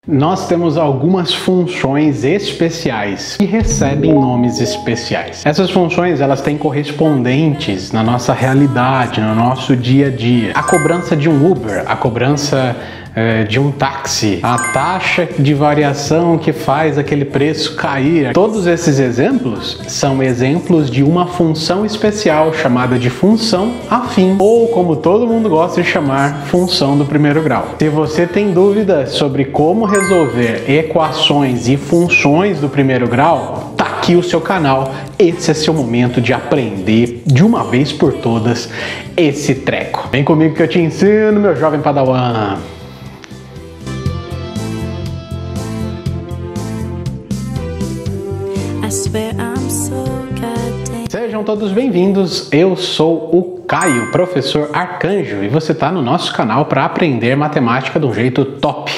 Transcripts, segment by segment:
Nós temos algumas funções especiais que recebem nomes especiais. Essas funções, elas têm correspondentes na nossa realidade, no nosso dia a dia. A cobrança de um Uber, a cobrança de um táxi, a taxa de variação que faz aquele preço cair. Todos esses exemplos são exemplos de uma função especial chamada de função afim, ou como todo mundo gosta de chamar, função do primeiro grau. Se você tem dúvidas sobre como resolver equações e funções do primeiro grau, tá aqui o seu canal. Esse é seu momento de aprender de uma vez por todas esse treco. Vem comigo que eu te ensino, meu jovem padawan. Sejam todos bem-vindos, eu sou o Caio, professor Arcanjo, e você está no nosso canal para aprender matemática de um jeito top.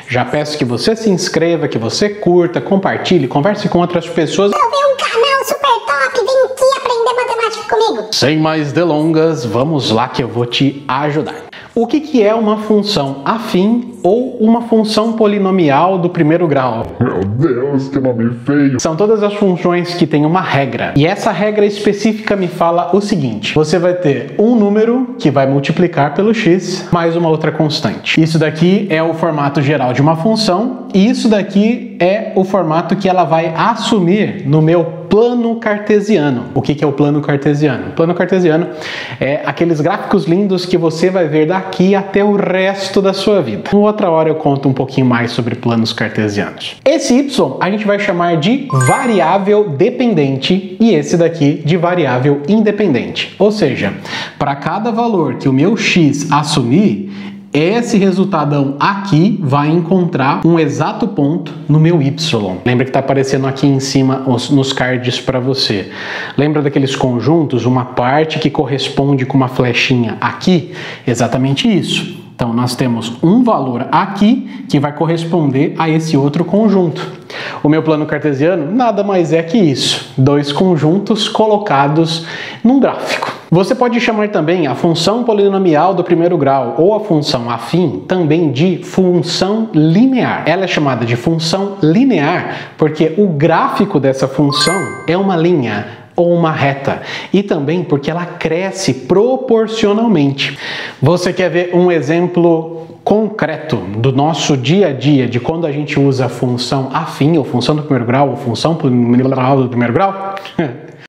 Já peço que você se inscreva, que você curta, compartilhe, converse com outras pessoas. Eu vi um canal super top, vem aqui aprender matemática comigo. Sem mais delongas, vamos lá que eu vou te ajudar. O que é uma função afim ou uma função polinomial do primeiro grau? Meu Deus, que nome feio! São todas as funções que têm uma regra. E essa regra específica me fala o seguinte: você vai ter um número que vai multiplicar pelo x mais uma outra constante. Isso daqui é o formato geral de uma função e isso daqui é o formato que ela vai assumir no meu plano cartesiano. O que é o plano cartesiano? O plano cartesiano é aqueles gráficos lindos que você vai ver daqui até o resto da sua vida. Em outra hora eu conto um pouquinho mais sobre planos cartesianos. Esse y a gente vai chamar de variável dependente e esse daqui de variável independente. Ou seja, para cada valor que o meu x assumir, esse resultadão aqui vai encontrar um exato ponto no meu y. Lembra que está aparecendo aqui em cima nos cards para você. Lembra daqueles conjuntos, uma parte que corresponde com uma flechinha aqui? Exatamente isso. Então nós temos um valor aqui que vai corresponder a esse outro conjunto. O meu plano cartesiano nada mais é que isso, dois conjuntos colocados num gráfico. Você pode chamar também a função polinomial do primeiro grau ou a função afim também de função linear. Ela é chamada de função linear porque o gráfico dessa função é uma linha ou uma reta, e também porque ela cresce proporcionalmente. Você quer ver um exemplo concreto do nosso dia a dia, de quando a gente usa a função afim, ou função do primeiro grau, ou função polinomial do primeiro grau?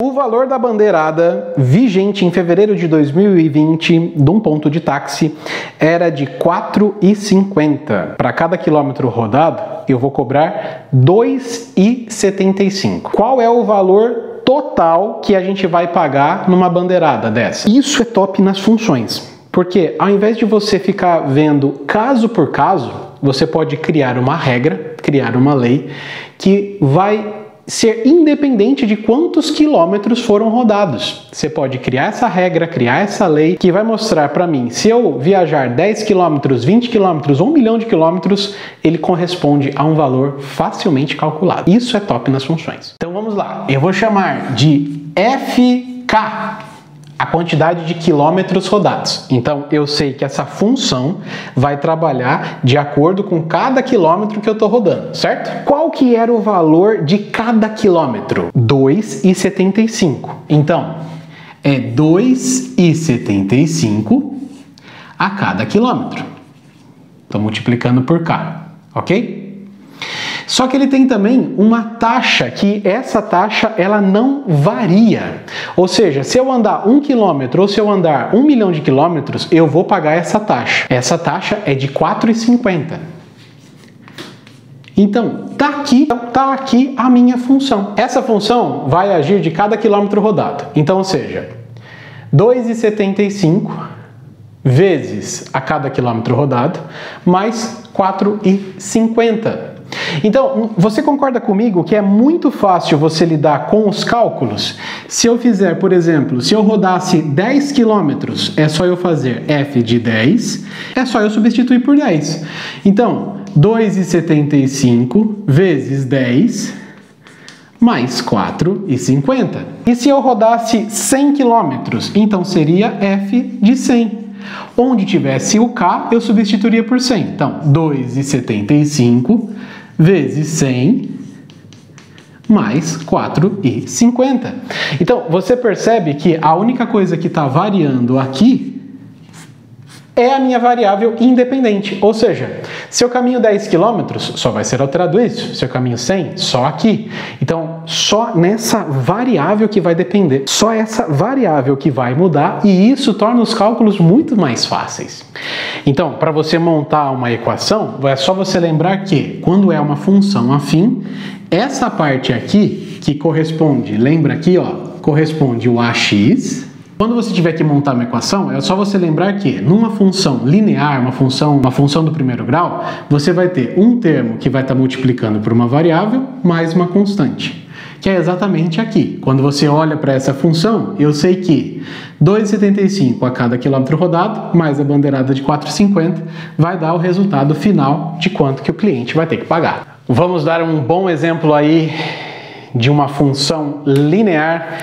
O valor da bandeirada vigente em fevereiro de 2020 de um ponto de táxi era de R$ 4,50. Para cada quilômetro rodado, eu vou cobrar R$ 2,75. Qual é o valor total que a gente vai pagar numa bandeirada dessa? Isso é top nas funções, porque ao invés de você ficar vendo caso por caso, você pode criar uma regra, criar uma lei que vai ser independente de quantos quilômetros foram rodados. Você pode criar essa regra, criar essa lei que vai mostrar para mim, se eu viajar 10 quilômetros, 20 quilômetros ou 1 milhão de quilômetros, ele corresponde a um valor facilmente calculado. Isso é top nas funções. Então vamos lá, eu vou chamar de FK a quantidade de quilômetros rodados. Então eu sei que essa função vai trabalhar de acordo com cada quilômetro que eu estou rodando, certo? Qual que era o valor de cada quilômetro? 2,75. Então é 2,75 a cada quilômetro. Estou multiplicando por k, ok? Só que ele tem também uma taxa, que essa taxa ela não varia. Ou seja, se eu andar 1 quilômetro ou se eu andar 1 milhão de quilômetros, eu vou pagar essa taxa. Essa taxa é de R$ 4,50. Então, tá aqui a minha função. Essa função vai agir de cada quilômetro rodado. Então, ou seja, 2,75 vezes a cada quilômetro rodado, mais 4,50. Então, você concorda comigo que é muito fácil você lidar com os cálculos? Se eu fizer, por exemplo, se eu rodasse 10 quilômetros, é só eu fazer f de 10, é só eu substituir por 10. Então, 2,75 vezes 10 mais 4,50. E se eu rodasse 100 quilômetros, então seria f de 100. Onde tivesse o K, eu substituiria por 100. Então, 2,75 vezes 100 mais 4,50. Então, você percebe que a única coisa que está variando aqui é a minha variável independente. Ou seja, se eu caminho 10 km, só vai ser alterado isso. Se eu caminho 100, só aqui. Então, só nessa variável que vai depender. Só essa variável que vai mudar, e isso torna os cálculos muito mais fáceis. Então, para você montar uma equação, é só você lembrar que, quando é uma função afim, essa parte aqui, que corresponde, lembra aqui, ó, corresponde o AX. Quando você tiver que montar uma equação, é só você lembrar que numa função linear, uma função do primeiro grau, você vai ter um termo que vai estar multiplicando por uma variável mais uma constante, que é exatamente aqui. Quando você olha para essa função, eu sei que 2,75 a cada quilômetro rodado, mais a bandeirada de 4,50, vai dar o resultado final de quanto que o cliente vai ter que pagar. Vamos dar um bom exemplo aí de uma função linear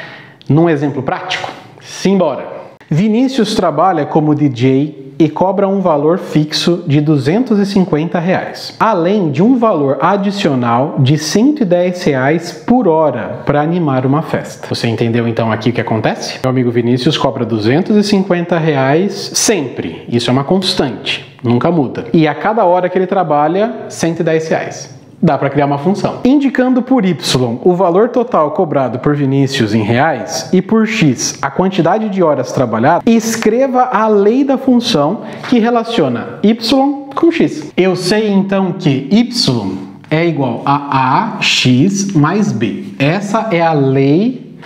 num exemplo prático? Simbora! Vinícius trabalha como DJ e cobra um valor fixo de R$250, além de um valor adicional de R$110 por hora para animar uma festa. Você entendeu então aqui o que acontece? Meu amigo Vinícius cobra R$250 sempre, isso é uma constante, nunca muda. E a cada hora que ele trabalha, R$110. Dá para criar uma função. Indicando por Y o valor total cobrado por Vinícius em reais e por X a quantidade de horas trabalhadas, escreva a lei da função que relaciona Y com X. Eu sei então que Y é igual a AX mais B. Essa é a lei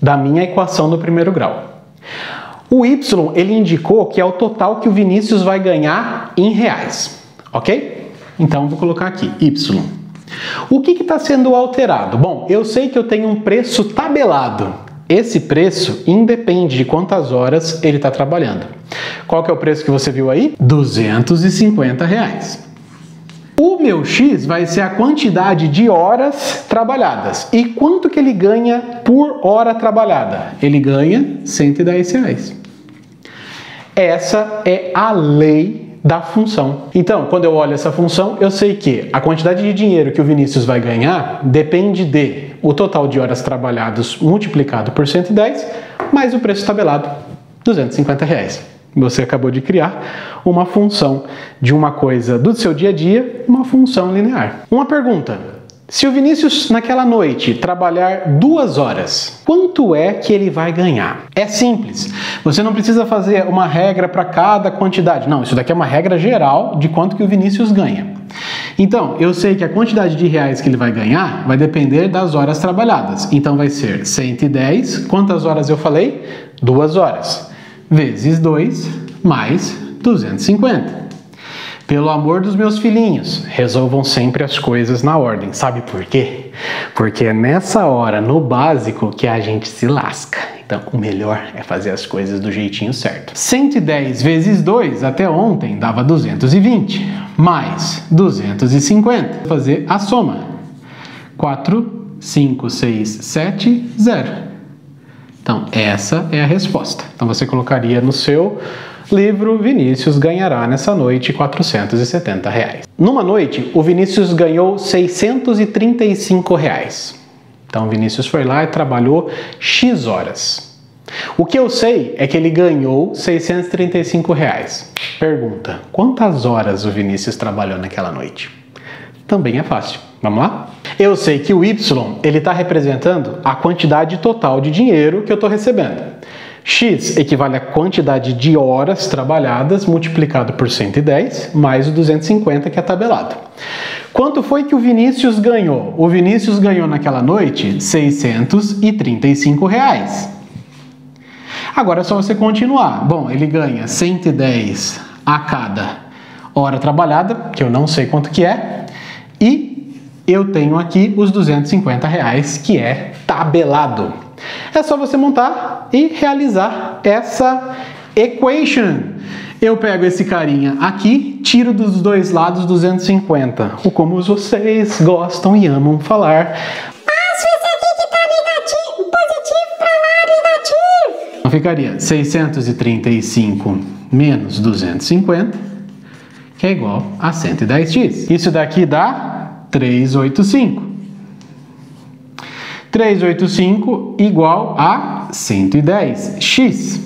da minha equação do primeiro grau. O Y ele indicou que é o total que o Vinícius vai ganhar em reais, ok? Então, vou colocar aqui, Y. O que está sendo alterado? Bom, eu sei que eu tenho um preço tabelado. Esse preço independe de quantas horas ele está trabalhando. Qual que é o preço que você viu aí? R$250. O meu X vai ser a quantidade de horas trabalhadas. E quanto que ele ganha por hora trabalhada? Ele ganha R$110. Essa é a lei da função. Então, quando eu olho essa função, eu sei que a quantidade de dinheiro que o Vinícius vai ganhar depende de o total de horas trabalhadas multiplicado por 110 mais o preço tabelado, R$250. Você acabou de criar uma função de uma coisa do seu dia a dia, uma função linear. Uma pergunta. Se o Vinícius naquela noite trabalhar 2 horas, quanto é que ele vai ganhar? É simples. Você não precisa fazer uma regra para cada quantidade. Não, isso daqui é uma regra geral de quanto que o Vinícius ganha. Então, eu sei que a quantidade de reais que ele vai ganhar vai depender das horas trabalhadas. Então vai ser 110, quantas horas eu falei? 2 horas. Vezes 2, mais 250. Pelo amor dos meus filhinhos, resolvam sempre as coisas na ordem. Sabe por quê? Porque é nessa hora, no básico, que a gente se lasca. Então, o melhor é fazer as coisas do jeitinho certo. 110 vezes 2, até ontem, dava 220. Mais 250. Vou fazer a soma. 4, 5, 6, 7, 0. Então, essa é a resposta. Então, você colocaria no seu livro, Vinícius ganhará nessa noite R$470. Numa noite, o Vinícius ganhou R$635. Então, o Vinícius foi lá e trabalhou X horas. O que eu sei é que ele ganhou R$635. Pergunta, quantas horas o Vinícius trabalhou naquela noite? Também é fácil. Vamos lá? Eu sei que o Y ele está representando a quantidade total de dinheiro que eu estou recebendo. X equivale à quantidade de horas trabalhadas multiplicado por 110 mais o 250 que é tabelado. Quanto foi que o Vinícius ganhou? O Vinícius ganhou naquela noite R$635. Agora é só você continuar. Bom, ele ganha 110 a cada hora trabalhada, que eu não sei quanto que é, e eu tenho aqui os R$250 que é tabelado. É só você montar e realizar essa equation. Eu pego esse carinha aqui, tiro dos dois lados 250. Ou como vocês gostam e amam falar. Passo esse aqui que tá negativo, positivo pra lá, negativo. Então ficaria 635 menos 250, que é igual a 110x. Isso daqui dá 385. 385 igual a 110x.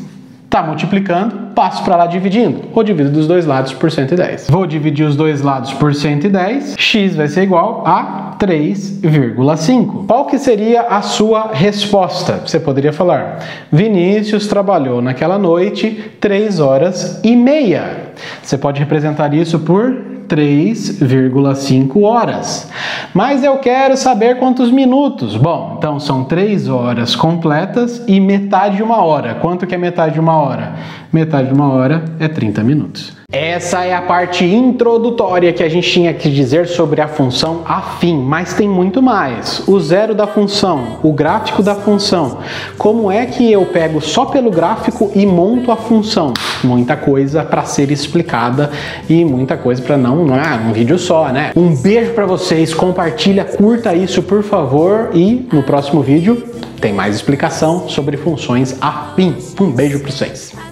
Tá multiplicando, passo para lá dividindo, ou divido dos dois lados por 110. Vou dividir os dois lados por 110, x vai ser igual a 3,5. Qual que seria a sua resposta? Você poderia falar, Vinícius trabalhou naquela noite 3 horas e meia. Você pode representar isso por 3,5 horas. Mas eu quero saber quantos minutos. Bom, então são 3 horas completas e metade de uma hora. Quanto que é metade de uma hora? Metade de uma hora é 30 minutos. Essa é a parte introdutória que a gente tinha que dizer sobre a função afim, mas tem muito mais. O zero da função, o gráfico da função. Como é que eu pego só pelo gráfico e monto a função? Muita coisa para ser explicada e muita coisa para não é um vídeo só, né? Um beijo para vocês, compartilha, curta isso por favor e no próximo vídeo tem mais explicação sobre funções afim. Um beijo para vocês.